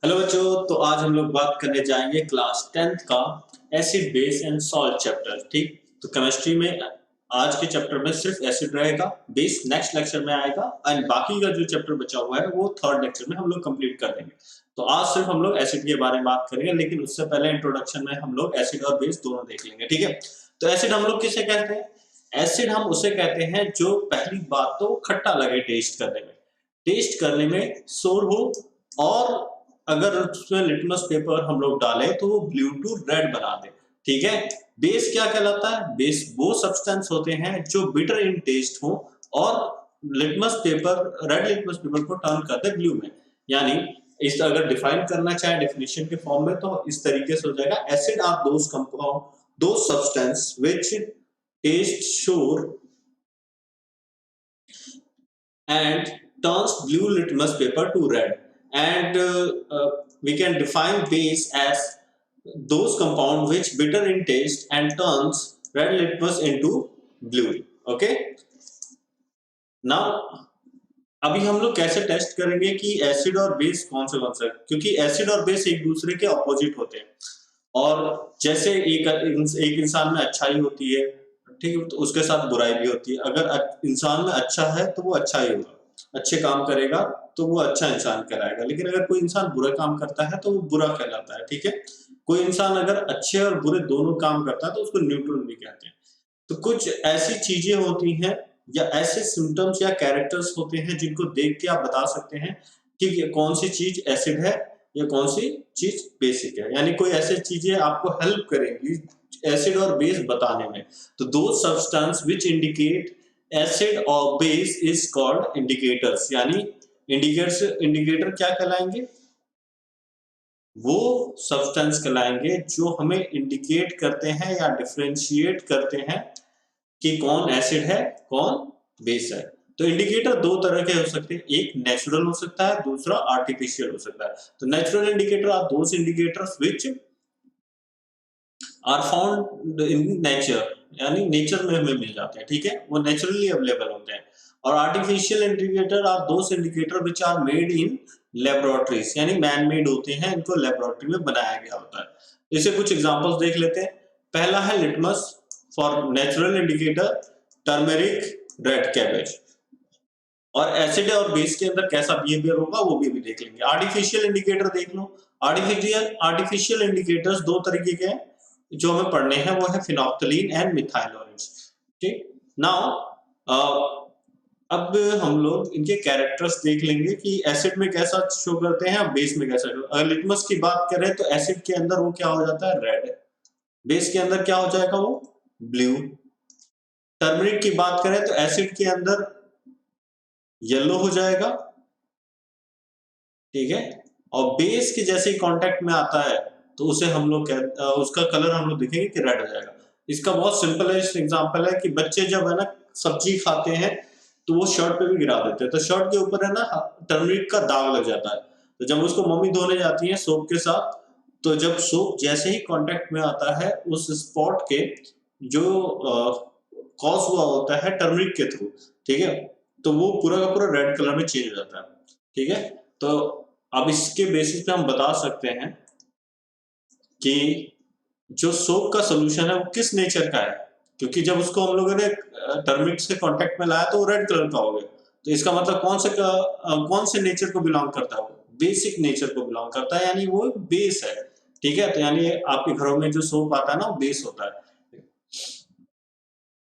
Hello बच्चों, तो आज हम लोग बात करने जाएंगे क्लास 10th का acid base and salt chapter. ठीक, तो केमिस्ट्री में आज के चैप्टर में सिर्फ एसिड रहेगा, बेस नेक्स्ट लेक्चर में आएगा एंड बाकी का जो चैप्टर बचा हुआ है वो थर्ड लेक्चर में हम लोग कंप्लीट कर देंगे। तो आज सिर्फ हम लोग एसिड के बारे में बात करेंगे, लेकिन उससे पहले इंट्रोडक्शन में हम लोग एसिड और बेस दोनों देख लेंगे। ठीक है, तो एसिड हम लोग किसे कहते हैं? एसिड हम उसे कहते हैं जो पहली बात तो खट्टा लगे टेस्ट करने में शोर हो, और अगर उसमें लिटमस पेपर हम लोग डालें तो वो ब्लू टू रेड बना दे। ठीक है, बेस क्या कहलाता है? बेस वो सब्सटेंस होते हैं जो बिटर इन टेस्ट हो और रेड लिटमस पेपर को टर्न कर दे ब्लू में। यानी इस अगर डिफाइन करना चाहे डेफिनेशन के फॉर्म में तो इस तरीके से हो जाएगा, acid are those compound those substance which taste sour and turns blue litmus paper to red. And we can define base as those compound which bitter in taste and turns red litmus into blue. Okay, now अभी हम लोग कैसे test करेंगे कि acid और base कौन सा है, क्योंकि एसिड और बेस एक दूसरे के अपोजिट होते हैं। और जैसे एक इंसान में अच्छाई होती है, ठीक है, तो उसके साथ बुराई भी होती है। अगर इंसान में अच्छा है तो वो अच्छा ही होगा, अच्छे काम करेगा तो वो अच्छा इंसान कहलाएगा, लेकिन अगर कोई इंसान बुरा काम करता है तो वो बुरा कहलाता है। ठीक है, कोई इंसान अगर अच्छे और बुरे दोनों काम करता है तो उसको न्यूट्रल भी कहते हैं। तो कुछ ऐसी चीजें होती हैं या ऐसे सिम्टम्स या कैरेक्टर्स होते हैं जिनको देख के आप बता सकते हैं कि कौन सी चीज एसिड है या कौन सी चीज बेसिक है। यानी कोई ऐसी चीजें आपको हेल्प करेंगी एसिड और बेस बताने में। तो दो सब्सटेंस विच इंडिकेट एसिड और बेस इज कॉल्ड इंडिकेटर्स। यानी इंडिकेटर क्या कहलाएंगे? वो सब्सटेंस कहलाएंगे जो हमें इंडिकेट करते हैं या डिफरेंशिएट करते हैं कि कौन एसिड है कौन बेस है। तो इंडिकेटर दो तरह के हो सकते हैं, एक नेचुरल हो सकता है, दूसरा आर्टिफिशियल हो सकता है। तो natural indicator are those indicators which are found in nature, यानी नेचर में हमें मिल जाते हैं। ठीक है, वो नेचुरली अवेलेबल होते हैं। और artificial indicator are those indicator which are made in laboratories, यानी मैन मेड होते हैं, इनको लेबोरेटरी में बनाया गया होता है। इसे कुछ एग्जांपल्स देख लेते हैं। पहला है litmus for natural indicator, turmeric, red cabbage. और एसिड और बेस के अंदर कैसा बिहेवियर होगा वो भी देख लेंगे। आर्टिफिशियल इंडिकेटर देख लो। आर्टिफिशियल इंडिकेटर्स दो तरीके के हैं जो हमें पढ़ने हैं, वो है फिनोल्फ्थालीन एंड मिथाइल ऑरेंज। ठीक, नाउ अब हम लोग इनके कैरेक्टर्स देख लेंगे कि एसिड में कैसा शो करते हैं और बेस में कैसा शो। अगर लिटमस की बात करें तो एसिड के अंदर वो क्या हो जाता है? रेड। बेस के अंदर क्या हो जाएगा? वो ब्लू। टर्मरिक की बात करें तो एसिड के अंदर येलो हो जाएगा। ठीक है, और बेस के जैसे ही कांटेक्ट में आता है तो उसे हम लोग उसका कलर हम लोग देखेंगे कि रेड हो जाएगा। इसका बहुत सिंपल एग्जांपल है कि बच्चे जब है ना सब्जी खाते हैं तो वो शर्ट पे भी गिरा देते हैं, तो शर्ट के ऊपर है ना टर्मरिक का दाग लग जाता है। तो जब उसको मम्मी धोने जाती है सोप के साथ, तो जब सोप जैसे ही कांटेक्ट में आता है उस स्पॉट के जो कॉज हुआ होता है टर्मरिक के थ्रू, ठीक है, तो वो पूरा का पूरा रेड कलर में चेंज हो जाता है। ठीक है, तो अब इसके बेसिस पे हम बता सकते हैं कि जो सोप का सोल्यूशन है वो किस नेचर का है, क्योंकि जब उसको हम लोगों ने टर्मरिक से कांटेक्ट में लाया तो वो रेड कलर का हो गया। तो इसका मतलब कौन से नेचर को बिलोंग करता है? वो बेसिक नेचर को बिलोंग करता है, यानी वो बेस है। ठीक है, तो यानी आपके घरों में जो सोप आता है ना वो बेस होता है।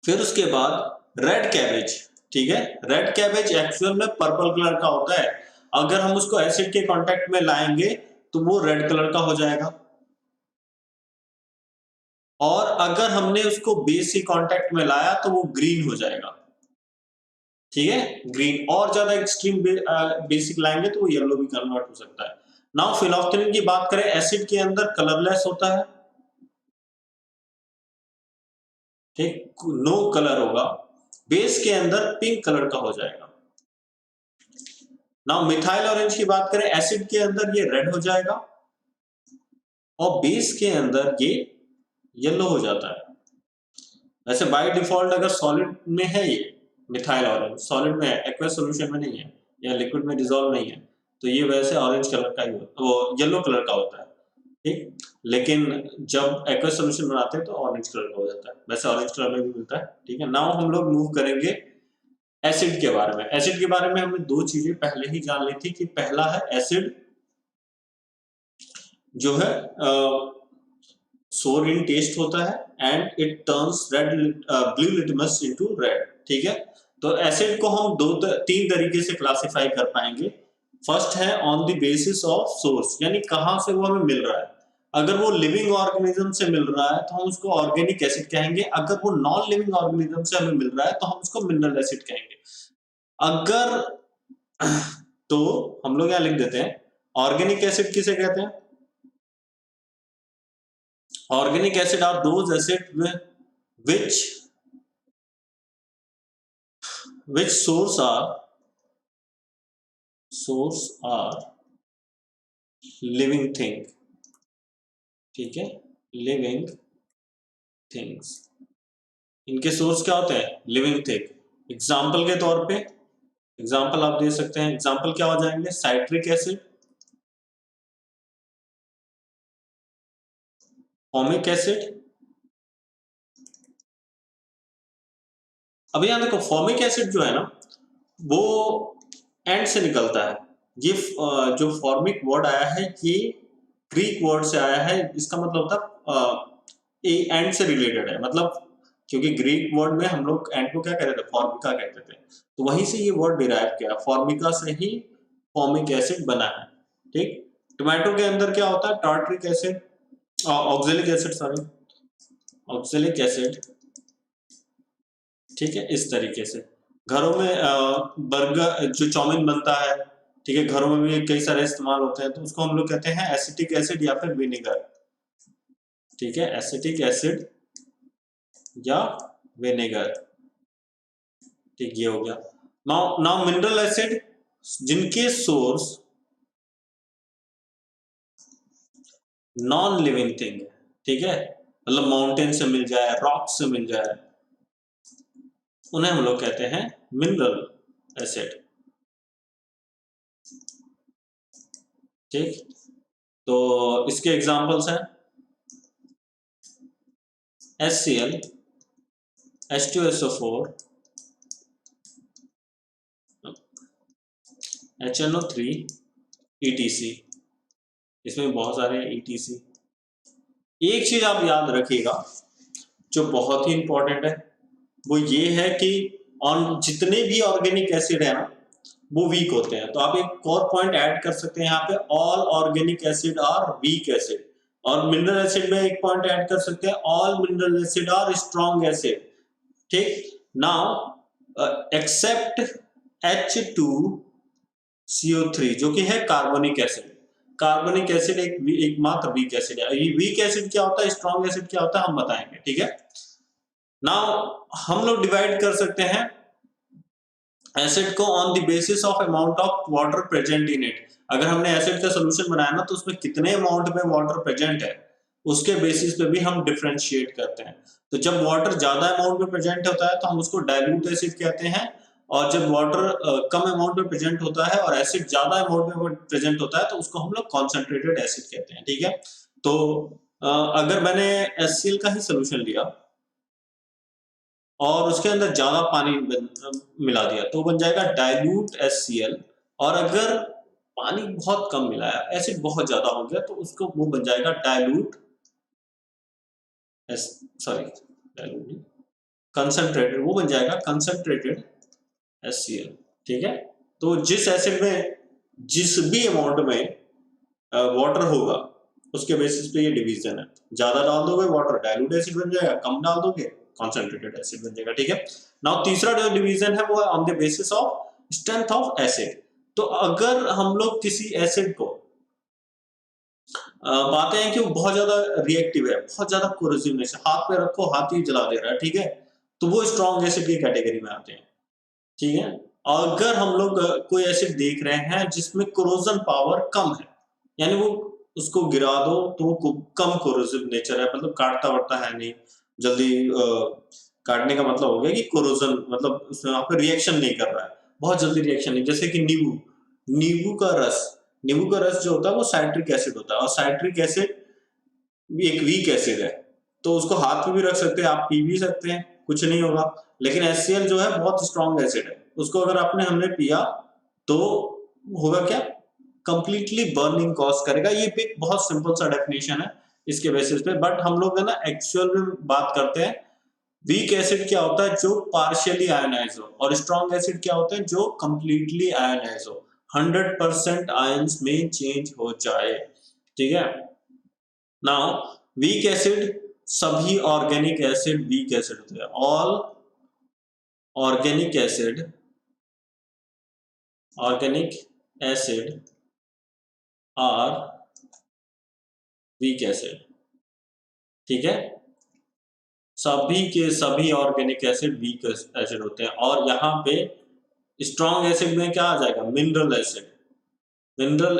फिर उसके बाद रेड कैबेज। ठीक है, रेड कैबेज एक्चुअल में पर्पल कलर का होता है। अगर हम उसको एसिड के कांटेक्ट में लाएंगे तो वो रेड कलर का हो जाएगा, और अगर हमने उसको बेस के कांटेक्ट में लाया तो वो ग्रीन हो जाएगा। ठीक है, ग्रीन। और ज्यादा एक्सट्रीम बेसिक लाएंगे तो वो येलो भी कन्वर्ट हो सकता है। नाउ फिनोल्फ्थालीन की बात करें, एसिड के अंदर कलरलेस होता है, ठीक, नो कलर होगा। बेस के अंदर पिंक कलर का हो जाएगा। नाउ मिथाइल ऑरेंज की बात करें, एसिड के अंदर ये रेड हो जाएगा और बेस के अंदर ये येलो हो जाता है। वैसे बाय डिफॉल्ट अगर सॉलिड में है ये मिथाइल ऑरेंज, सॉलिड में है, एक्वस सॉल्यूशन में नहीं है या लिक्विड में डिसॉल्व नहीं है, तो ये वैसे ऑरेंज कलर का ही होता, वो येलो कलर का होता है, ठीक। लेकिन जब एक्वस सोल्यूशन बनाते हैं तो ऑरेंज कलर का हो जाता है, वैसे ऑरेंज कलर में भी मिलता है, ठीक है। नाउ हम लोग मूव करेंगे एसिड के बारे में। एसिड के बारे में हमने दो चीजें पहले ही जान ली थी कि पहला है एसिड जो है सोर इन टेस्ट होता है and it turns red blue litmus into red, ठीक है। तो एसिड को हम तीन तरीके से क्लासिफाई कर पाएंगे। फर्स्ट है on the basis of source, यानी कहां से वो हमें मिल रहा है। अगर वो लिविंग ऑर्गेनिज्म से मिल रहा है तो हम उसको ऑर्गेनिक एसिड कहेंगे, अगर वो नॉन लिविंग ऑर्गेनिज्म से हमें मिल रहा है तो हम उसको मिनरल एसिड कहेंगे। अगर तो हम लोग यहां लिख देते हैं ऑर्गेनिक एसिड किसे कहते हैं। Organic acid are those acid which source are living thing, ठीक है, living things। इनके सोर्स क्या होते हैं, लिविंग थिंग। एग्जाम्पल के तौर पे एग्जाम्पल आप दे सकते हैं, एग्जाम्पल क्या हो जाएंगे, साइट्रिक एसिड, फॉर्मिक एसिड। अब यहां देखो फॉर्मिक एसिड जो है ना वो एंड से निकलता है। ये जो फॉर्मिक वर्ड आया है ये ग्रीक वर्ड से आया है, इसका मतलब होता एंड से रिलेटेड है, मतलब क्योंकि ग्रीक वर्ड में हम लोग एंड को क्या कहते थे, फॉर्मिका कहते थे, तो वहीं से ये वर्ड डिराइव किया, फॉर्मिका से ही फॉर्मिक एसिड बना है, ठीक। टोमेटो के अंदर क्या होता है, tartaric acid, oxalic acid, sorry oxalic acid, ठीक है। इस तरीके से घरों में बर्गर जो चाउमीन बनता है, ठीक है, घरों में भी कई सारे इस्तेमाल होते हैं, तो उसको हम लोग कहते हैं एसिटिक एसिड या फिर विनेगर, ठीक है, एसिटिक एसिड या विनेगर, ठीक, ये हो गया। नाउ मिनरल एसिड जिनके सोर्स नॉन लिविंग थिंग है, ठीक है, मतलब माउंटेन से मिल जाए, रॉक से मिल जाए, उन्हें हम लोग कहते हैं मिनरल एसिड, ठीक। तो इसके एग्जांपल्स हैं HCl, H2SO4, HNO3, ETC, इसमें बहुत सारे ETC। एक चीज आप याद रखिएगा जो बहुत ही इंपॉर्टेंट है, वो ये है कि ऑन जितने भी ऑर्गेनिक एसिड है ना वो वीक होते हैं। तो आप एक और पॉइंट ऐड कर सकते हैं यहाँ पे, all organic acid are weak acid, और मिनरल एसिड में एक पॉइंट ऐड कर सकते हैं, all mineral acid are strong acid, ठीक। नाउ एक्सेप्ट H2CO3 जो कि है कार्बोनिक एसिड। कार्बोनिक एसिड एकमात्र वीक एसिड है। ये वीक एसिड क्या होता है, स्ट्रॉन्ग एसिड क्या होता है, हम बताएंगे, ठीक है। नाउ हम लोग डिवाइड कर सकते हैं एसिड को on the basis of amount of water present in it. अगर हमने एसिड का सॉल्यूशन बनाया ना तो उसमें कितने अमाउंट में वाटर प्रेजेंट है उसके बेसिस पे भी हम डिफरेंशिएट करते हैं। तो जब वाटर ज्यादा अमाउंट में प्रेजेंट होता है तो हम उसको डाइल्यूट एसिड कहते हैं, और जब वाटर कम अमाउंट में प्रेजेंट होता है और एसिड ज्यादा अमाउंट में प्रेजेंट होता है तो उसको हम लोग कॉन्सेंट्रेटेड एसिड कहते हैं, ठीक है। तो अगर मैंने HCl का ही सोल्यूशन लिया और उसके अंदर ज्यादा पानी मिला दिया तो बन जाएगा डाइल्यूट HCl, और अगर पानी बहुत कम मिलाया, एसिड बहुत ज्यादा हो गया, तो उसको वो बन जाएगा डाइल्यूट कंसंट्रेटेड, वो बन जाएगा कंसंट्रेटेड HCl, ठीक है। तो जिस एसिड में जिस भी अमाउंट में वाटर होगा उसके बेसिस पे ये डिवीजन है, ज्यादा डाल दोगे वाटर डाइल्यूट एसिड बन जाएगा, कम डाल दोगे कॉन्सेंट्रेटेड एसिड बन जाएगा, ठीक है। नाउ तीसरा जो डिवीजन है वो है on the basis of strength of acid. तो अगर हम लोग किसी एसिड को पाते हैं कि वो बहुत ज्यादा रिएक्टिव है, बहुत ज्यादा कोरोसिवनेस है, हाथ पे रखो हाथ ही जला दे रहा है, ठीक है, तो वो स्ट्रॉन्ग एसिड की कैटेगरी में आते हैं, ठीक है। अगर हम लोग कोई एसिड देख रहे हैं जिसमें कोरोजन पावर कम है, यानी वो उसको गिरा दो तो वो कम कोरोसिव नेचर है, मतलब काटता वटता है नहीं जल्दी, काटने का मतलब हो गया कि कोरोजन मतलब उसमें वहां पे रिएक्शन नहीं कर रहा है, बहुत जल्दी रिएक्शन नहीं, जैसे कि नींबू नींबू का रस जो होता है वो साइट्रिक एसिड होता है, और साइट्रिक एसिड एक वीक एसिड है, तो उसको हाथ में भी रख सकते हैं, आप पी भी सकते हैं, कुछ नहीं होगा। लेकिन HCl जो है बहुत स्ट्रॉन्ग एसिड है, उसको अगर हमने पिया तो होगा क्या, कंप्लीटली बर्निंग कॉज करेगा। ये भी बहुत सिंपल सा डेफिनेशन है इसके बेसिस पे, बट हम लोग है ना एक्चुअल में बात करते हैं वीक एसिड क्या होता है, जो पार्शियली आयनाइज हो, और स्ट्रॉन्ग एसिड क्या होते हैं, जो कंप्लीटली आयनाइज हो, 100% आयंस में चेंज हो जाए। ठीक है, नाउ वीक एसिड, सभी ऑर्गेनिक एसिड वीक एसिड होते हैं, all organic acid are weak acid. ठीक है, सभी के सभी ऑर्गेनिक एसिड वीक एसिड होते हैं, और यहाँ पे स्ट्रॉन्ग एसिड में क्या आ जाएगा, mineral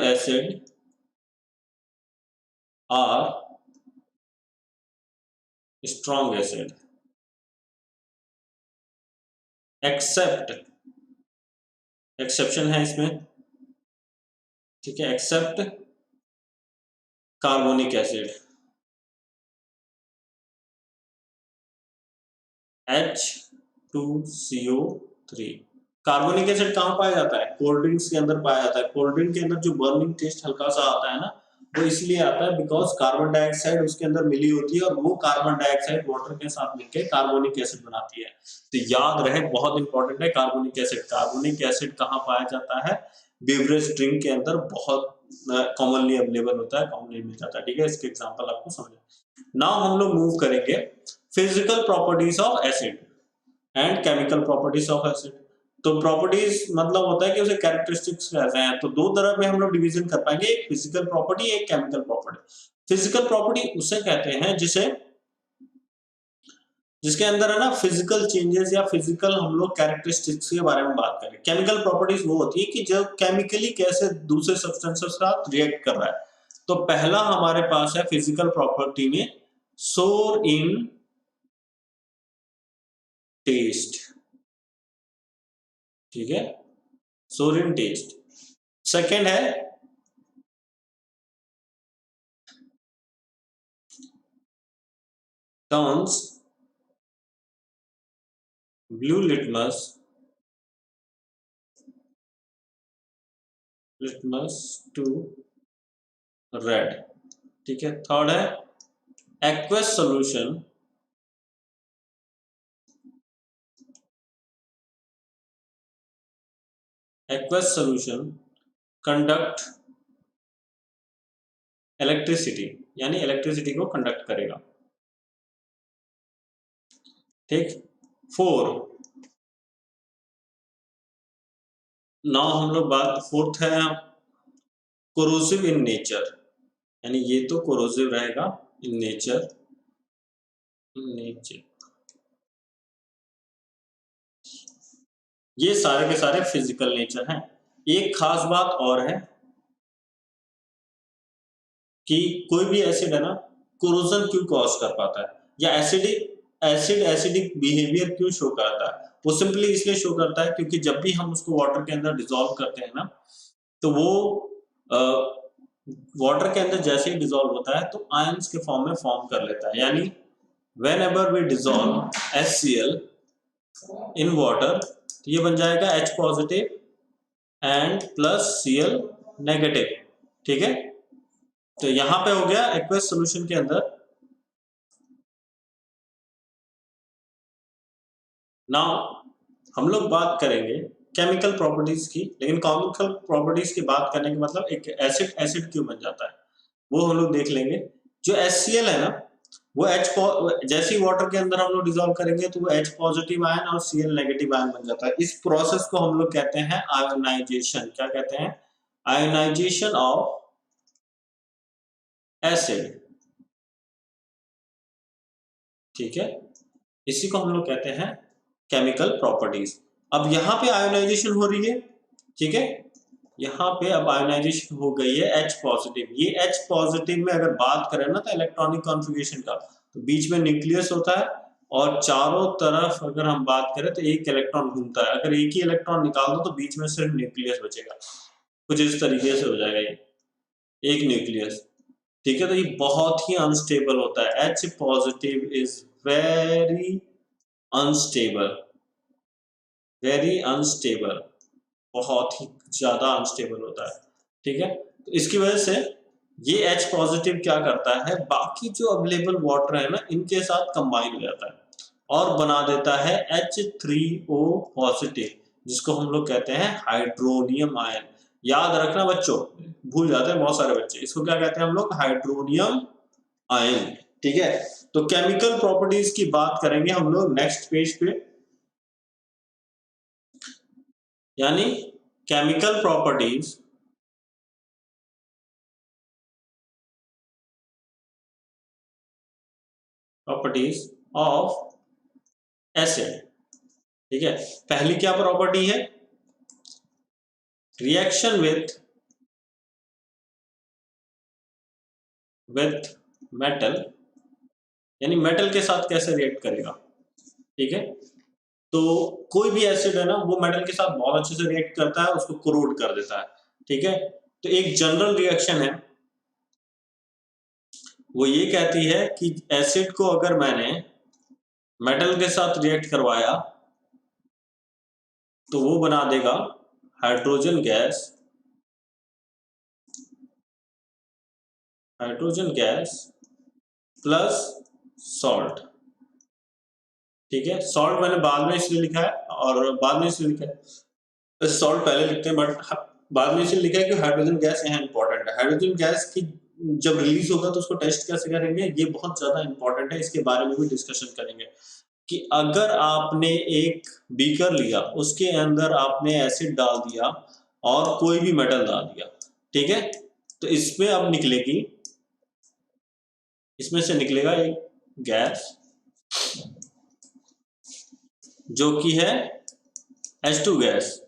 acid are strong acid, exception है इसमें। ठीक है, except carbonic acid H2CO3। Carbonic acid कहाँ पाया जाता है, कोल्ड ड्रिंक्स के अंदर पाया जाता है। कोल्ड ड्रिंक के अंदर जो बर्निंग टेस्ट हल्का सा आता है ना, वो इसलिए आता है बिकॉज कार्बन डाइऑक्साइड उसके अंदर मिली होती है, और वो कार्बन डाइऑक्साइड वाटर के साथ मिलकर कार्बोनिक एसिड बनाती है। तो याद रहे, बहुत इंपॉर्टेंट है कार्बोनिक एसिड। कार्बोनिक एसिड कहाँ पाया जाता है, बेवरेज ड्रिंक के अंदर बहुत कॉमनली अवेलेबल होता है, कॉमनली मिल जाता है। ठीक है, इसके एग्जांपल आपको समझ। नाउ हम लोग मूव करेंगे physical properties of acid and chemical properties of acid. तो प्रॉपर्टीज मतलब होता है कि उसे कैरेक्टरिस्टिक्स कैसे हैं, तो दो तरह में हम लोग डिवीजन कर पाएंगे, एक फिजिकल प्रॉपर्टी, एक केमिकल प्रॉपर्टी। फिजिकल प्रॉपर्टी उसे कहते हैं जिसके अंदर है ना फिजिकल चेंजेस या फिजिकल हम लोग कैरेक्टरिस्टिक्स के बारे में बात करें। केमिकल प्रॉपर्टीज वो होती है कि जब केमिकली कैसे दूसरे सब्सटेंसेस के साथ रिएक्ट कर रहा है। तो पहला हमारे पास है फिजिकल प्रॉपर्टी में सोर इन टेस्ट। ठीक है, सोर इन टेस्ट। सेकेंड है turns blue litmus to red. ठीक है, थर्ड है एक्वस सॉल्यूशन कंडक्ट इलेक्ट्रिसिटी, यानी इलेक्ट्रिसिटी को कंडक्ट करेगा। ठीक, 4 नाउ हम लोग बात फोर्थ है कोरोसिव इन नेचर, यानी ये तो कोरोसिव रहेगा इन नेचर। ये सारे के सारे फिजिकल नेचर हैं। एक खास बात और है कि कोई भी एसिड है ना कोरोजन क्यों कॉज कर पाता है, या एसिडिक बिहेवियर क्यों शो करता है। वो सिंपली इसलिए शो करता है क्योंकि जब भी हम उसको वाटर के अंदर डिसॉल्व करते हैं ना, तो वो वाटर के अंदर जैसे ही डिसॉल्व होता है तो आयंस के फॉर्म में फॉर्म कर लेता है। यानी whenever we dissolve HCl in water, तो ये बन जाएगा H positive and plus Cl negative. ठीक है, तो यहां पे हो गया एक्वस सॉल्यूशन के अंदर। नाउ हम लोग बात करेंगे केमिकल प्रॉपर्टीज की, लेकिन केमिकल प्रॉपर्टीज की बात करने का मतलब एक एसिड क्यों बन जाता है वो हम लोग देख लेंगे। जो HCl है ना, वो जैसे ही वाटर के अंदर हम लोग डिसॉल्व करेंगे तो वो H पॉजिटिव आयन और Cl नेगेटिव आयन बन जाता है। इस प्रोसेस को हम लोग कहते हैं आयोनाइजेशन। क्या कहते हैं, आयोनाइजेशन ऑफ एसिड। ठीक है, इसी को हम लोग कहते हैं केमिकल प्रॉपर्टीज। अब यहाँ पे आयोनाइजेशन हो रही है। ठीक है, यहाँ पे अब आयोनाइजेशन हो गई है H पॉजिटिव। ये H पॉजिटिव में अगर बात करें ना तो इलेक्ट्रॉनिक कॉन्फ़िगरेशन का, तो बीच में न्यूक्लियस होता है और चारों तरफ अगर हम बात करें तो एक इलेक्ट्रॉन घूमता है। अगर एक ही इलेक्ट्रॉन निकाल दो तो बीच में सिर्फ न्यूक्लियस बचेगा। कुछ इस तरीके से हो जाएगा ये एक न्यूक्लियस। ठीक है, तो ये बहुत ही अनस्टेबल होता है। H positive is very unstable, very unstable, बहुत ही ज्यादा अनस्टेबल होता है। ठीक है, तो इसकी वजह से ये H पॉजिटिव क्या करता है, बाकी जो अवेलेबल वाटर है ना इनके साथ कंबाइन हो जाता है और बना देता है H3O पॉजिटिव, जिसको हम लोग कहते हैं हाइड्रोनियम आयन। याद रखना बच्चों, भूल जाते हैं बहुत सारे बच्चे, इसको क्या कहते हैं हम लोग, हाइड्रोनियम आयन। ठीक है, तो केमिकल प्रॉपर्टीज की बात करेंगे हम लोग नेक्स्ट पेज पे, यानी केमिकल प्रॉपर्टीज ऑफ एसिड। ठीक है, पहली क्या प्रॉपर्टी है, रिएक्शन विथ मेटल, यानी मेटल के साथ कैसे रिएक्ट करेगा। ठीक है, तो कोई भी एसिड है ना वो मेटल के साथ बहुत अच्छे से रिएक्ट करता है, उसको कोरोड कर देता है। ठीक है, तो एक जनरल रिएक्शन है, वो ये कहती है कि एसिड को अगर मैंने मेटल के साथ रिएक्ट करवाया तो वो बना देगा हाइड्रोजन गैस, प्लस सॉल्ट। ठीक है, सॉल्ट मैंने बाद में इसलिए लिखा है, और बाद में इसलिए लिखा है, सॉल्ट पहले लिखते हैं बट बाद में इसलिए लिखा है कि हाइड्रोजन गैस यहाँ इंपॉर्टेंट है। हाइड्रोजन गैस की जब रिलीज होगा तो उसको टेस्ट कैसे करेंगे, ये बहुत ज्यादा इंपॉर्टेंट है, इसके बारे में भी डिस्कशन करेंगे कि अगर आपने एक बीकर लिया, उसके अंदर आपने एसिड डाल दिया और कोई भी मेटल डाल दिया, ठीक है, तो इसमें अब निकलेगी, इसमें से निकलेगा एक गैस जो कि है H2 गैस।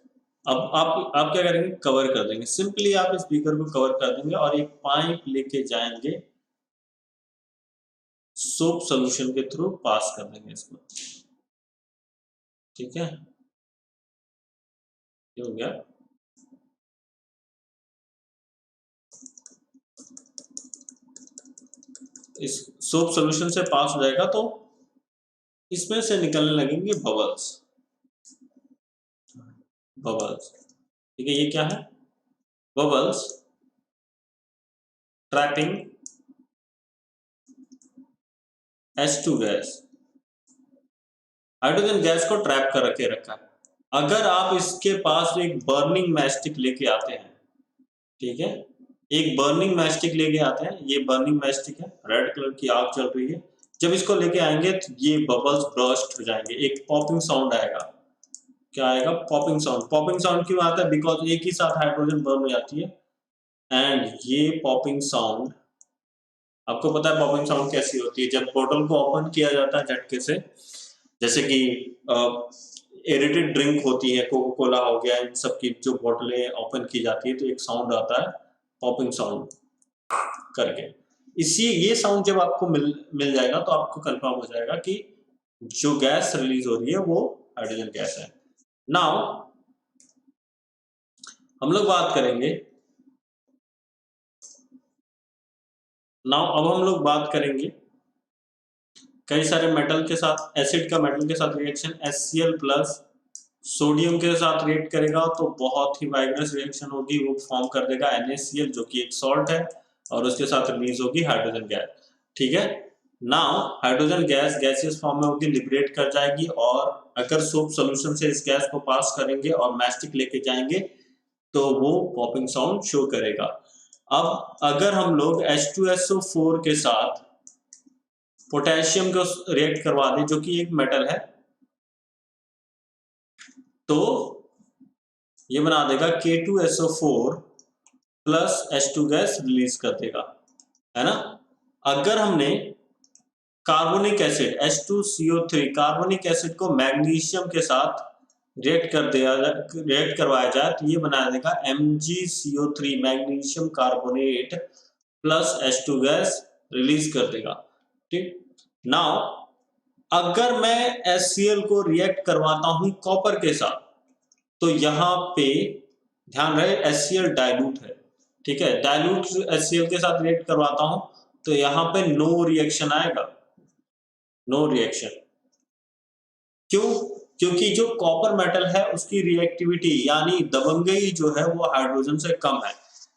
अब आप क्या करेंगे, कवर कर देंगे, सिंपली आप इस बीकर को कवर कर देंगे और एक पाइप लेके जाएंगे, सोप सॉल्यूशन के थ्रू पास कर देंगे इसको। ठीक है, ये हो गया। इस सोप सॉल्यूशन से पास हो जाएगा तो इसमें से निकलने लगेंगे बबल्स, ठीक है, ये क्या है, bubbles trapping H2 gas, hydrogen gas को ट्रैप कर रखा है। अगर आप इसके पास एक बर्निंग मैस्टिक लेके आते हैं, ठीक है, एक बर्निंग मैस्टिक लेके आते हैं, ये बर्निंग मैस्टिक है, रेड कलर की आग चल रही है, जब इसको लेके आएंगे तो ये बबल्स बर्स्ट हो जाएंगे, एक पॉपिंग साउंड आएगा। क्या आएगा, पॉपिंग साउंड। पॉपिंग साउंड क्यों आता है, बिकॉज एक ही साथ हाइड्रोजन बर्न हो जाती है, एंड ये पॉपिंग साउंड, आपको पता है पॉपिंग साउंड कैसी होती है, जब बोतल को ओपन किया जाता है झटके से, जैसे कि एरेटेड ड्रिंक होती है, कोका कोला हो गया, इन सब की जो बोतलें ओपन की जाती है तो एक साउंड आता है पॉपिंग साउंड करके। इसी ये साउंड जब आपको मिल जाएगा तो आपको कंफर्म हो जाएगा कि जो गैस रिलीज हो रही है वो हाइड्रोजन गैस है। नाउ हम लोग बात करेंगे, अब हम लोग बात करेंगे कई सारे मेटल के साथ, एसिड का मेटल के साथ रिएक्शन, HCl प्लस सोडियम के साथ रिएक्ट करेगा तो बहुत ही वाइब्रेस रिएक्शन होगी, वो फॉर्म कर देगा NaCl जो कि एक सॉल्ट है, और उसके साथ रिलीज होगी हाइड्रोजन गैस। ठीक है, now hydrogen gas gaseous form में होगी, लिबरेट कर जाएगी, और अगर सोप सॉल्यूशन से इस गैस को पास करेंगे और मैस्टिक लेके जाएंगे तो वो पॉपिंग साउंड शो करेगा। अब अगर हम लोग H2SO4 के साथ पोटेशियम को रिएक्ट करवा दें जो कि एक मेटल है, तो ये बना देगा K2SO4 plus H2 gas release कर देगा, है ना। अगर हमने carbonic acid H2CO3 carbonic acid को मैग्नीशियम के साथ रिएक्ट करवाया जाए तो ये बना देगा MgCO3 magnesium carbonate plus H2 gas release कर देगा। ठीक, नाउ अगर मैं HCl को रिएक्ट करवाता हूं कॉपर के साथ तो यहाँ पे ध्यान रहे HCl डाइल्यूट है, ठीक है। डाइल्यूट HCl के साथ रिएक्ट करवाता हूं तो यहाँ पे नो रिएक्शन आएगा, नो रिएक्शन। क्यों? क्योंकि जो कॉपर मेटल है उसकी रिएक्टिविटी यानी दबंगई जो है वो हाइड्रोजन से कम है।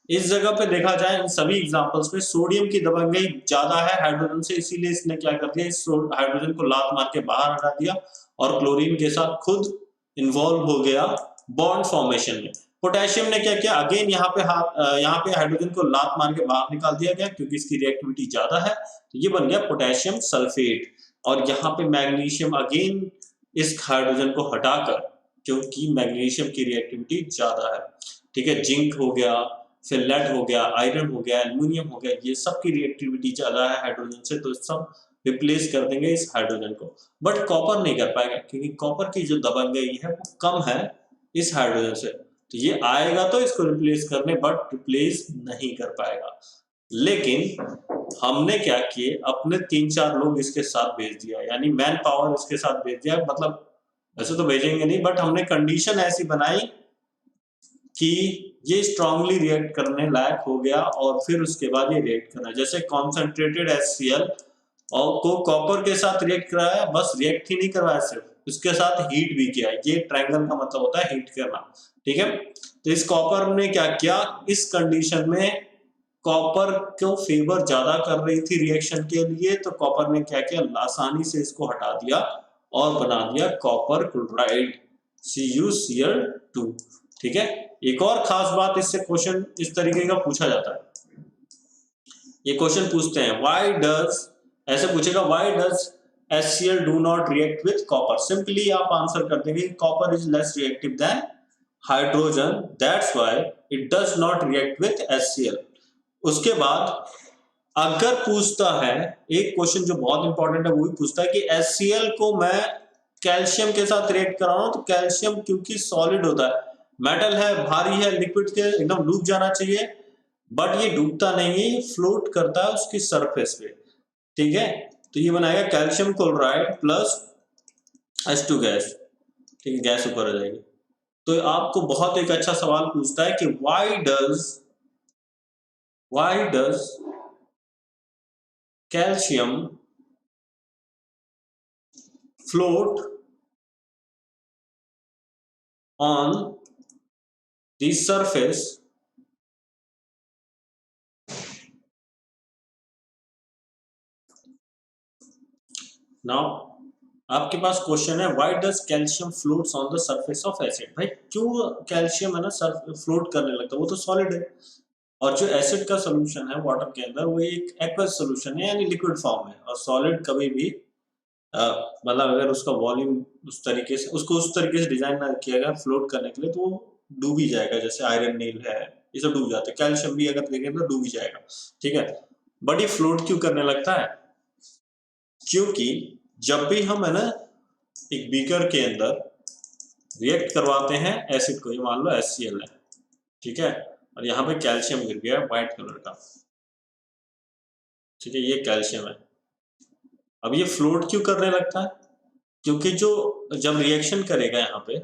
इस जगह पे देखा जाए इन सभी एग्जांपल्स में सोडियम की दबंगई ज्यादा है हाइड्रोजन से, इसीलिए इसने क्या कर दिया, इस हाइड्रोजन को लात मार के बाहर हटा दिया और क्लोरीन के साथ खुद इन्वॉल्व हो गया बॉन्ड फॉर्मेशन में। पोटेशियम ने क्या किया, अगेन यहाँ पे हाइड्रोजन को लात मार के बाहर निकाल दिया गया क्योंकि इसकी रिएक्टिविटी ज्यादा है, तो ये बन गया पोटेशियम सल्फेट। और यहाँ पे मैग्नीशियम अगेन इस हाइड्रोजन को हटाकर, क्योंकि मैग्नीशियम की रिएक्टिविटी ज्यादा है, ठीक है। जिंक हो गया, फिर लेड हो गया, आयरन हो गया, एल्यूमिनियम हो गया, ये सब की रिएक्टिविटी ज्यादा है हाइड्रोजन से, तो सब रिप्लेस कर देंगे इस हाइड्रोजन को। बट कॉपर नहीं कर पाएगा क्योंकि कॉपर की जो दबंगई है वो कम है इस हाइड्रोजन से, तो ये आएगा तो इसको रिप्लेस करने, बट रिप्लेस नहीं कर पाएगा। लेकिन हमने क्या किए, अपने 3-4 लोग इसके साथ भेज दिया, यानी मैन पावर इसके साथ भेज दिया, मतलब वैसे तो भेजेंगे नहीं बट हमने कंडीशन ऐसी बनाई कि ये स्ट्रांगली रिएक्ट करने लायक हो गया और फिर उसके बाद ये रिएक्ट करना, जैसे कॉन्सेंट्रेटेड HCl और को कॉपर के साथ रिएक्ट कराया, बस रिएक्ट ही नहीं करवाया, सिर्फ उसके साथ हीट भी किया। ये ट्रायंगल का मतलब होता है हीट करना, ठीक है। तो इस कॉपर ने क्या किया, इस कंडीशन में कॉपर को फेवर ज्यादा कर रही थी रिएक्शन के लिए, तो कॉपर ने क्या किया, आसानी से इसको हटा दिया और बना दिया कॉपर क्लोराइड CuCl2, ठीक है। एक और खास बात, इससे क्वेश्चन इस तरीके का पूछा जाता है, ये क्वेश्चन पूछते हैं व्हाई डज, ऐसे पूछेगा why does HCl do not react with copper. Simply आप आंसर कर देंगे copper is less reactive than hydrogen, that's why it does not react with HCl। उसके बाद अगर पूछता है एक क्वेश्चन जो बहुत इंपॉर्टेंट है, वो भी पूछता है कि HCl को मैं कैल्शियम के साथ रिएक्ट करा रहा हूं, तो कैल्शियम क्योंकि सॉलिड होता है, मेटल है, भारी है, लिक्विड के एकदम डूब जाना चाहिए, बट ये डूबता नहीं है, ये फ्लोट करता है उसकी सरफेस पे, ठीक है। तो ये बनाएगा calcium chloride plus H2 gas, ठीक है, गैस ऊपर आ जाएगी। तो आपको बहुत एक अच्छा सवाल पूछता है कि why does calcium float on the surface now आपके पास क्वेश्चन है why does calcium floats on the surface of acid. भाई क्यों कैल्शियम है ना फ्लोट करने लगता है, वो तो सॉलिड है, और जो एसिड का सोल्यूशन है वाटर के अंदर वो एक एक्वस सोल्यूशन है यानी लिक्विड फॉर्म में, और सॉलिड कभी भी मतलब अगर उसका वॉल्यूम उस तरीके से, उसको उस तरीके से डिजाइन ना किया गया फ्लोट करने के लिए, तो वो डूब ही जाएगा, जैसे आयरन नील है ये सब डूब जाते हैं, कैल्शियम भी अगर देखें तो डूब ही जाएगा, ठीक है। बट ये फ्लोट क्यों करने लगता है, क्योंकि जब भी हम है ना एक बीकर के अंदर रिएक्ट करवाते हैं एसिड को, ये मान लो HCl है, ठीक है, और यहाँ पे कैल्शियम गिर गया व्हाइट कलर का, ठीक है, ये कैल्शियम है। अब ये फ्लोट क्यों करने लगता है, क्योंकि जो जब रिएक्शन करेगा यहाँ पे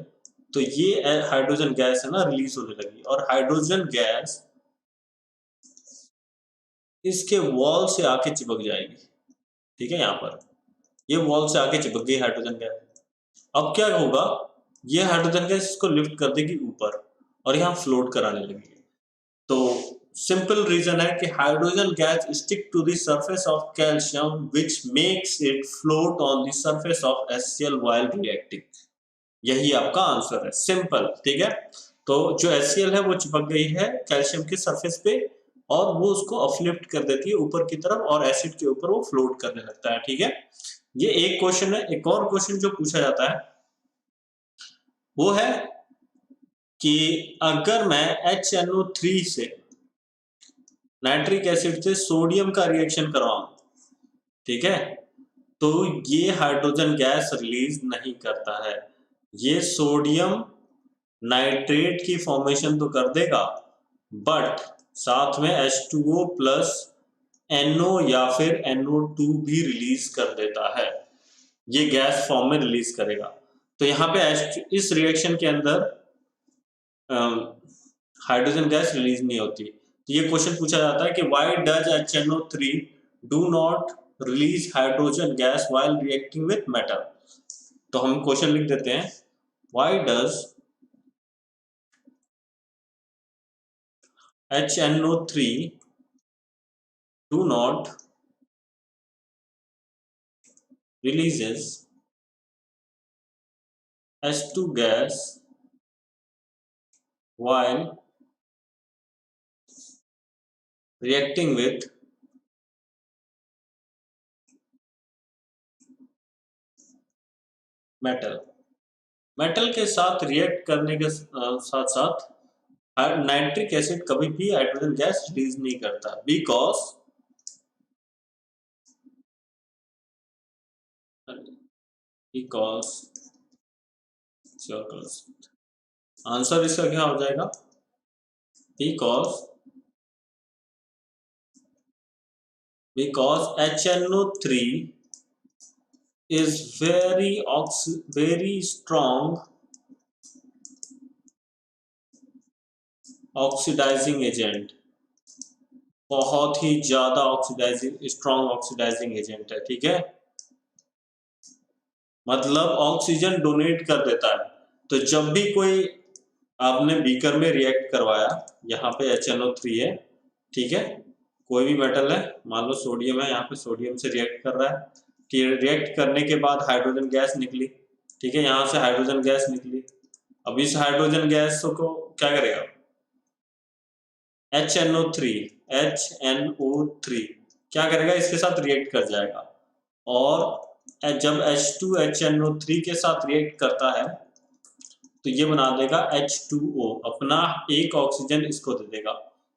तो ये हाइड्रोजन गैस है ना रिलीज होने लगी, और हाइड्रोजन गैस इसके वॉल से आके चिपक जाएगी, ठीक है, यहाँ पर ये वॉल से आके चिपक गई हाइड्रोजन गैस। अब क्या होगा, ये हाइड्रोजन गैस इसको लिफ्ट कर देगी ऊपर और यहाँ फ्लोट कराने लगेगी। तो सिंपल रीजन है कि hydrogen gas stick to the surface of calcium which makes it float on the surface of HCl while reacting. यही आपका आंसर है, सिंपल, ठीक है। तो जो HCl है वो चिपक गई है कैल्शियम के सरफेस पे और वो उसको अपलिफ्ट कर देती है ऊपर की तरफ और एसिड के ऊपर वो फ्लोट करने लगता है, ठीक है। ये एक क्वेश्चन है। एक और क्वेश्चन जो पूछा जाता है वो है कि अगर मैं HNO3 से नाइट्रिक एसिड से सोडियम का रिएक्शन करवाऊं, ठीक है, तो ये हाइड्रोजन गैस रिलीज नहीं करता है, ये सोडियम नाइट्रेट की फॉर्मेशन तो कर देगा बट साथ में H2O प्लस NO या फिर NO2 भी रिलीज कर देता है, ये गैस फॉर्म में रिलीज करेगा। तो यहाँ पे इस रिएक्शन के अंदर हाइड्रोजन गैस रिलीज नहीं होती। तो ये क्वेश्चन पूछा जाता है कि why does HNO3 do not release hydrogen gas while reacting with metal. तो हम क्वेश्चन लिख देते हैं, why does HNO3 do not releases H2 gas while reacting with metal. Metal के साथ रिएक्ट करने के साथ साथ नाइट्रिक एसिड कभी भी हाइड्रोजन गैस रिलीज नहीं करता, बिकॉज आंसर इसका क्या हो जाएगा, because HNO3 is very strong oxidising agent, बहुत ही ज्यादा ऑक्सीडाइजिंग स्ट्रॉन्ग ऑक्सीडाइजिंग एजेंट है। ठीक है, मतलब ऑक्सीजन डोनेट कर देता है। तो जब भी कोई आपने बीकर में रिएक्ट करवाया, यहाँ पे HNO3 है, ठीक है, कोई भी मेटल है, मान लो सोडियम है, यहाँ पे सोडियम से रिएक्ट कर रहा है, रिएक्ट करने के बाद हाइड्रोजन गैस निकली, ठीक है, यहाँ से हाइड्रोजन गैस निकली। अब इस हाइड्रोजन गैस को क्या करेगा, HNO3 क्या करेगा, इसके साथ रिएक्ट कर जाएगा, और जब H2HNO3 के साथ रिएक्ट करता है तो ये बना देगा H2O, अपना एक ऑक्सीजन इसको दे देगा,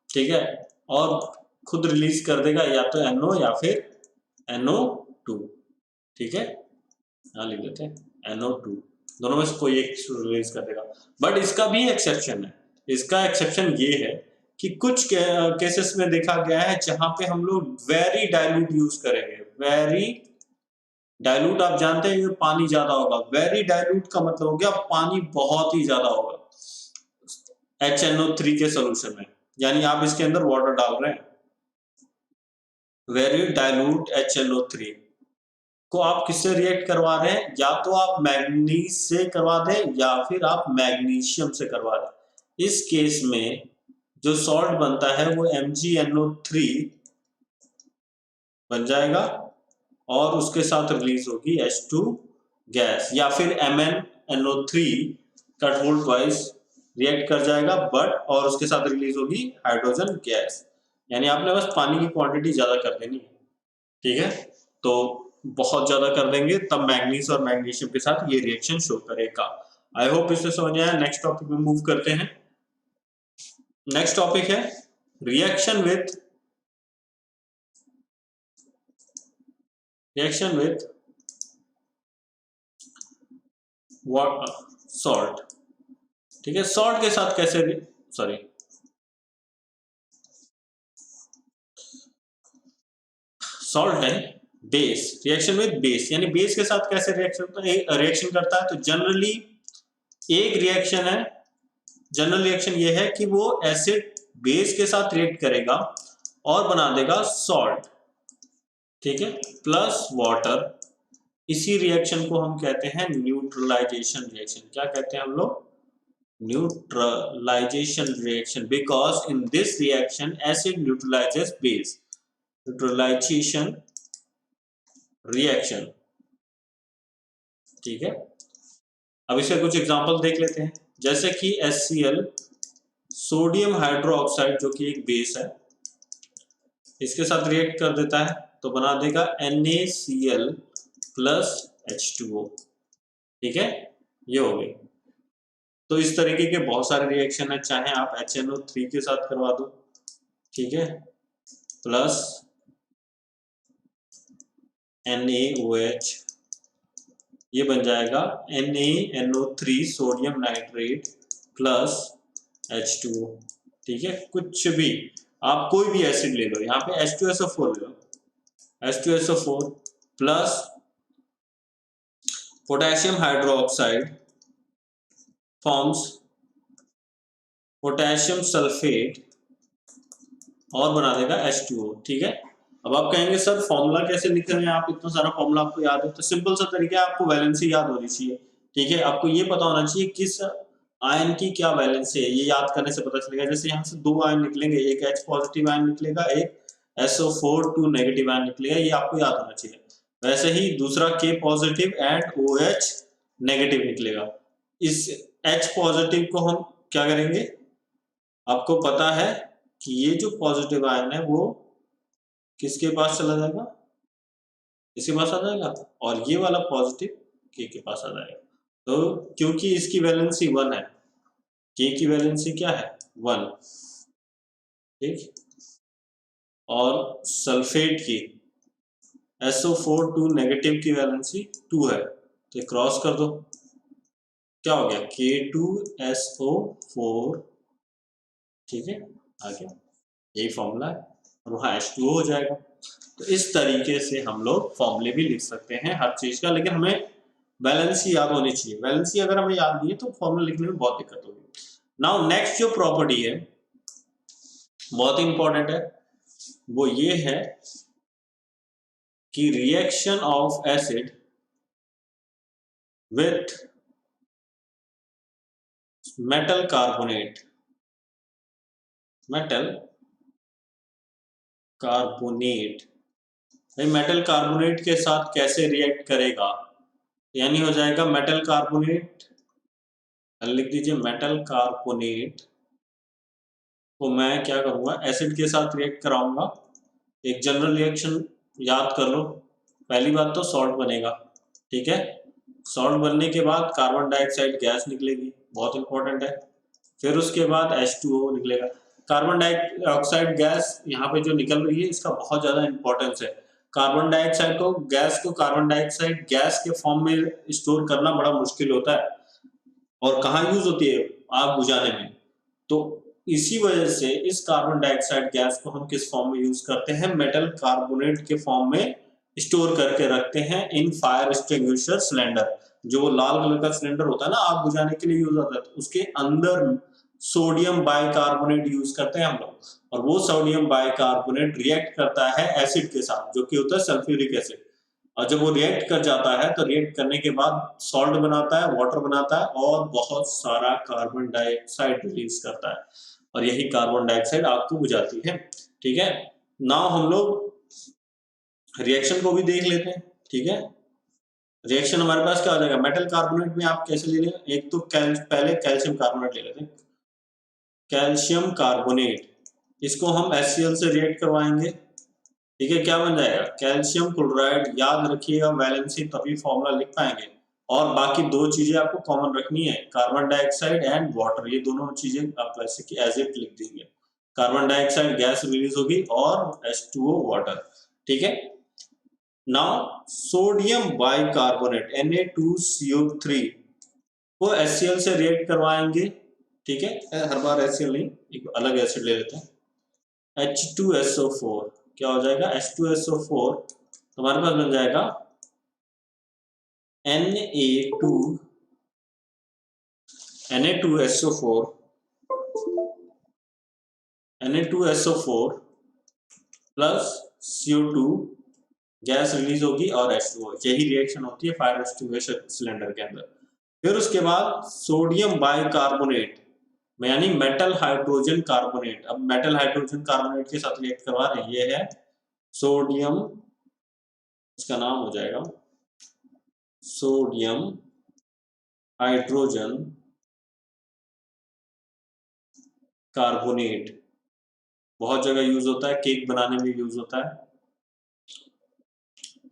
ठीक है, और खुद रिलीज कर देगा या तो NO या फिर NO2, ठीक है, यहाँ लिख देते हैं NO2, दोनों में से कोई एक रिलीज कर देगा। बट इसका भी एक्सेप्शन है, इसका एक्सेप्शन ये है कि कुछ केसेस में देखा गया है जहां पे हम लोग वेरी डाइल्यूट यूज करेंगे। वेरी डाइल्यूट आप जानते हैं पानी ज्यादा होगा, वेरी डाइल्यूट का मतलब हो गया पानी बहुत ही ज्यादा होगा HNO3 के सोल्यूशन में, यानी आप इसके अंदर वाटर डाल रहे हैं। वेरी डाइल्यूट HNO3 को आप किससे रिएक्ट करवा रहे हैं, या तो आप मैग्नीज से करवा दें या फिर आप मैग्नीशियम से करवा दें। इस केस में जो सॉल्ट बनता है वो MgNO3 बन जाएगा और उसके साथ रिलीज होगी H2 गैस, या फिर MnNO3 का वोल्ट वाइज रिएक्ट कर जाएगा बट, और उसके साथ रिलीज होगी हाइड्रोजन गैस। यानी आपने बस पानी की क्वांटिटी ज्यादा कर देनी है, ठीक है, तो बहुत ज्यादा कर देंगे तब मैग्नीज और मैग्नीशियम के साथ ये रिएक्शन शो करेगा। आई होप इसे समझ आया। नेक्स्ट टॉपिक में मूव करते हैं। नेक्स्ट टॉपिक है रिएक्शन विथ सॉल्ट, ठीक है, सॉल्ट के साथ कैसे, सॉरी सॉल्ट है बेस, रिएक्शन विद बेस, यानी बेस के साथ कैसे रिएक्शन करता है। तो जनरली एक रिएक्शन है, जनरल रिएक्शन ये है कि वो एसिड बेस के साथ रिएक्ट करेगा और बना देगा सॉल्ट, ठीक है, प्लस वाटर। इसी रिएक्शन को हम कहते हैं न्यूट्रलाइजेशन रिएक्शन। क्या कहते हैं हम लोग, neutralization reaction, because in this reaction acid neutralizes base, neutralization reaction, ठीक है। अब इसके कुछ एग्जांपल देख लेते हैं, जैसे कि HCl सोडियम हाइड्रोक्साइड जो कि एक बेस है, इसके साथ रिएक्ट कर देता है तो बना देगा NaCl प्लस H2O, ठीक है, ये हो गई। तो इस तरीके के बहुत सारे रिएक्शन है, चाहे आप HNO3 के साथ करवा दो, ठीक है, प्लस NaOH, ये बन जाएगा NaNO3 sodium nitrate plus H2O, ठीक है। कुछ भी आप कोई भी एसिड ले लो, यहाँ पे H2SO4 ले लो, H2SO4 plus potassium hydroxide forms potassium sulphate और बना देगा H2O। ठीक है, अब आप कहेंगे सर फॉर्मूला कैसे लिख रहे हैं आप, इतना सारा फॉर्मूला आपको याद है? तो सिंपल सा तरीका है, आपको वैलेंसी याद होनी चाहिए। ठीक है, आपको ये पता होना चाहिए किस आयन की क्या वैलेंसी है, ये याद करने से पता चलेगा। जैसे यहाँ से दो आयन निकलेंगे, एक H पॉजिटिव आयन निकलेगा, एक SO4 2 नेगेटिव आयन निकलेगा, ये आपको याद होना चाहिए। वैसे ही दूसरा K positive and OH negative निकलेगा। इस H पॉजिटिव को हम क्या करेंगे, आपको पता है कि ये जो पॉजिटिव आयन है वो किसके पास चला जाएगा, इसके पास आ जाएगा, और ये वाला पॉजिटिव K के पास आ जाएगा। तो क्योंकि इसकी वैलेंसी 1 है, K की वैलेंसी क्या है 1, ठीक, और सल्फेट की SO4 2 नेगेटिव की वैलेंसी 2 है, तो क्रॉस कर दो, क्या हो गया K2SO4। ठीक है, आ गया, यही फॉर्मूला है, और वहाँ H2O हो जाएगा। तो इस तरीके से हम लोग फॉर्मूले भी लिख सकते हैं हर चीज का, लेकिन हमें वैलेंसी याद होनी चाहिए। वैलेंसी अगर हमें याद नहीं है तो फॉर्मूला लिखने में बहुत दिक्कत होगी। नाउ नेक्स्ट जो प्रॉपर्टी है बहुत इंपॉर्टेंट है, वो ये है कि reaction of acid with metal carbonate, metal carbonate, भाई मेटल कार्बोनेट के साथ कैसे रिएक्ट करेगा, यानी हो जाएगा मेटल कार्बोनेट, लिख दीजिए मेटल कार्बोनेट को मैं क्या करूंगा, एसिड के साथ रिएक्ट कराऊंगा। एक जनरल रिएक्शन याद कर लो, पहली बात तो सॉल्ट बनेगा। ठीक है, सॉल्ट बनने के बाद कार्बन डाइऑक्साइड गैस निकलेगी, बहुत इंपॉर्टेंट है। फिर उसके बाद H2O निकलेगा। कार्बन डाइऑक्साइड गैस यहाँ पे जो निकल रही है इसका बहुत ज्यादा इंपॉर्टेंस है। कार्बन डाइऑक्साइड को, गैस को कार्बन डाइऑक्साइड गैस के फॉर्म में स्टोर करना बड़ा मुश्किल होता है, और कहाँ यूज होती है, आग बुझाने में। तो इसी वजह से इस कार्बन डाइऑक्साइड गैस को हम किस फॉर्म में यूज करते हैं, मेटल कार्बोनेट के फॉर्म में स्टोर करके रखते हैं इन फायर एक्सटिंग्विशर सिलेंडर। जो लाल कलर का सिलेंडर होता है ना, आग बुझाने के लिए यूज होता है, तो उसके अंदर सोडियम बाइकार्बोनेट यूज करते हैं हम लोग, और वो सोडियम बाइकार्बोनेट रिएक्ट करता है एसिड के साथ जो कि होता है सल्फ्यूरिक एसिड, और जब वो रिएक्ट कर जाता है तो रिएक्ट करने के बाद सॉल्ट बनाता है, वाटर बनाता है, और बहुत सारा कार्बन डाइऑक्साइड रिलीज करता है, और यही कार्बन डाइऑक्साइड आग को बुझाती है। ठीक है, नाउ हम लोग रिएक्शन को भी देख लेते हैं। ठीक है, रिएक्शन हमारे पास क्या हो जाएगा, मेटल कार्बोनेट में आप कैसे ले लें, एक तो पहले कैल्शियम कार्बोनेट ले लेते हैं, कैल्शियम कार्बोनेट, इसको हम HCl से रिएक्ट करवाएंगे। ठीक है, क्या बन जाएगा कैल्शियम क्लोराइड। याद रखिएगा वैलेंसी, तभी फॉर्मूला लिख पाएंगे। और बाकी दो चीजें आपको कॉमन रखनी है, कार्बन डाइऑक्साइड एंड वाटर, ये दोनों चीजें आप वैसे की एज इट लिख दीजिए। कार्बन डाइऑक्साइड गैस रिलीज होगी और H2O वाटर। ठीक है, नाउ सोडियम बाइकार्बोनेट Na2CO3 को HCl से रिएक्ट करवाएंगे। ठीक है, हर बार HCl नहीं, एक अलग एसिड ले लेते हैं, H2SO4, क्या हो जाएगा H2SO4, तो हमारे पास बन जाएगा Na2SO4 plus CO2, gas release होगी और H2O, यही रिएक्शन होती है फायर एक्सटिंग्विशर सिलेंडर के अंदर। फिर उसके बाद सोडियम बाइकार्बोनेट में, यानी मेटल हाइड्रोजन कार्बोनेट, अब मेटल हाइड्रोजन कार्बोनेट के साथ रिएक्ट करवा रहे हैं, ये है सोडियम, इसका नाम हो जाएगा सोडियम हाइड्रोजन कार्बोनेट, बहुत जगह यूज होता है, केक बनाने में यूज होता है,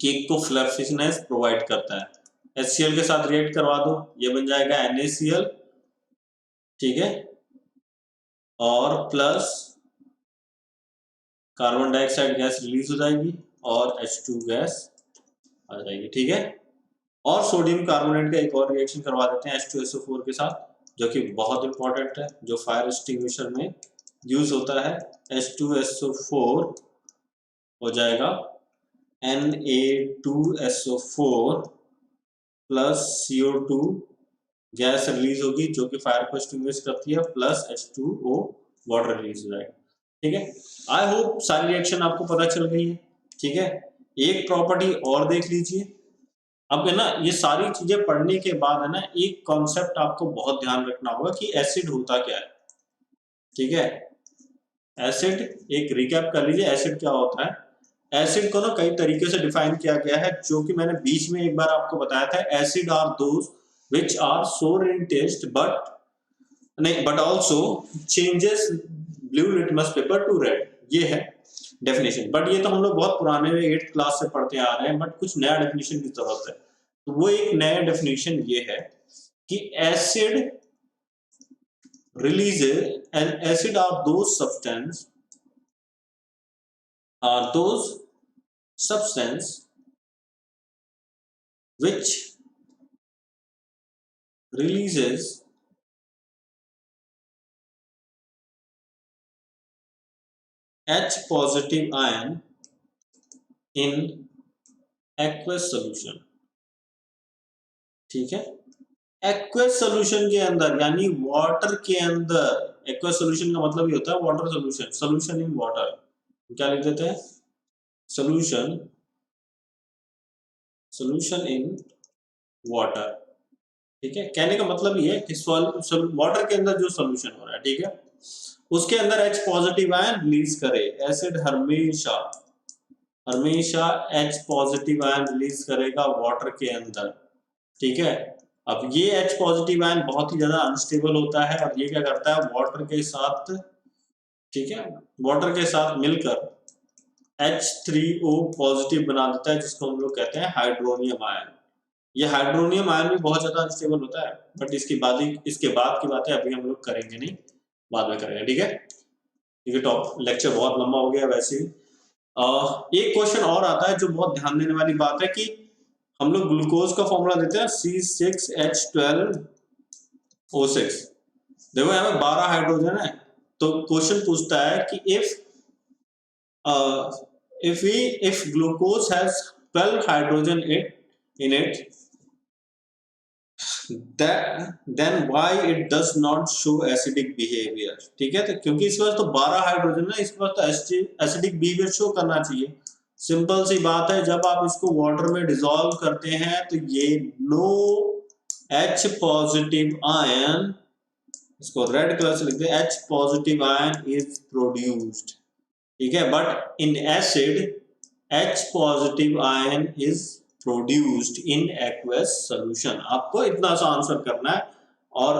केक को फ्लफीनेस प्रोवाइड करता है। HCl के साथ रिएक्ट करवा दो, ये बन जाएगा NaCl। ठीक है, और plus carbon dioxide gas release हो जाएगी और H2 गैस आ जाएगी। ठीक है, और सोडियम कार्बोनेट का एक और रिएक्शन करवा देते हैं H2SO4 के साथ, जो कि बहुत इंपॉर्टेंट है, जो फायर एक्सटिंग्विशर में यूज होता है। H2SO4 हो जाएगा Na2SO4 plus CO2 gas release होगी जो कि फायर को एक्सटिंग्विश करती है, प्लस H2O वाटर रिलीज हो जाएगा। ठीक है, आई होप सारी रिएक्शन आपको पता चल गई है। ठीक है, एक प्रॉपर्टी और देख लीजिए। अब है ना, ये सारी चीजें पढ़ने के बाद है ना, एक कॉन्सेप्ट आपको बहुत ध्यान रखना होगा कि एसिड होता क्या है। ठीक है, एसिड एक रिकैप कर लीजिए, एसिड क्या होता है। एसिड को ना कई तरीके से डिफाइन किया गया है, जो कि मैंने बीच में एक बार आपको बताया था। Acid are those which are sour in taste but also changes blue litmus paper to red, ये है डेफिनेशन। बट ये तो हम लोग बहुत पुराने 8th क्लास से पढ़ते आ रहे हैं, बट कुछ नया डेफिनेशन की जरूरत है। तो वो एक नया डेफिनेशन ये है कि acid releases, and acid are those substance which releases H positive ion in aqueous solution। ठीक है, एक्वेस सोल्यूशन के अंदर यानी वाटर के अंदर। एक्वेस सोल्यूशन का मतलब ये होता है water solution, solution in water. क्या लिख देते हैं, सोल्यूशन, सोल्यूशन इन वाटर। ठीक है, कहने का मतलब ये है कि वाटर के अंदर जो सोल्यूशन हो रहा है, ठीक है, उसके अंदर H पॉजिटिव आयन रिलीज करे। एसिड हमेशा हमेशा H पॉजिटिव आयन रिलीज करेगा वाटर के अंदर। ठीक है, अब ये H पॉजिटिव आयन बहुत ही ज्यादा अनस्टेबल होता है, और ये क्या करता है वाटर के साथ, ठीक है, वाटर के साथ मिलकर H3O पॉजिटिव बना देता है, जिसको हम लोग कहते हैं हाइड्रोनियम आयन। ये हाइड्रोनियम आयन भी बहुत ज्यादा अनस्टेबल होता है, बट इसके बाद की बातें अभी हम लोग करेंगे नहीं, बाद में करेंगे। ठीक है, क्योंकि टॉप लेक्चर बहुत लंबा हो गया वैसे ही। एक क्वेश्चन और आता है जो बहुत ध्यान देने वाली बात है कि हम लोग ग्लूकोज का फॉर्मूला देते हैं C6H12O6। देखो यहाँ पे 12 हाइड्रोजन है, तो क्वेश्चन पूछता है कि if glucose has 12 hydrogen in it, then why it does not show acidic behavior। ठीक है, तो क्योंकि इसके पास तो 12 हाइड्रोजन है, इसके पास तो एसिडिक बिहेवियर शो करना चाहिए। सिंपल सी बात है, जब आप इसको वाटर में डिसॉल्व करते हैं तो ये नो H पॉजिटिव आयन, इसको रेड कलर से लिखते हैं, H positive ion is produced. ठीक है, but in acid H positive ion is produced in aqueous solution. आपको इतना सा आंसर करना है और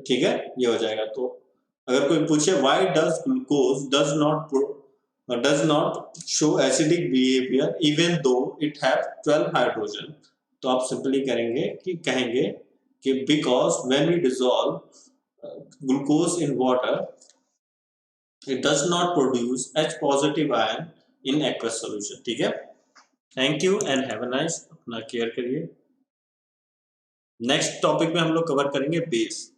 ठीक है, ये हो जाएगा। तो अगर कोई पूछे why does glucose does not show acidic behavior even though it has 12 hydrogen, तो आप सिंपली कहेंगे कि because when we dissolve glucose in water it does not produce H positive ion in aqueous solution। ठीक है, thank you and have a nice, अपना care करिए। Next topic में हम लोग कवर करेंगे बेस।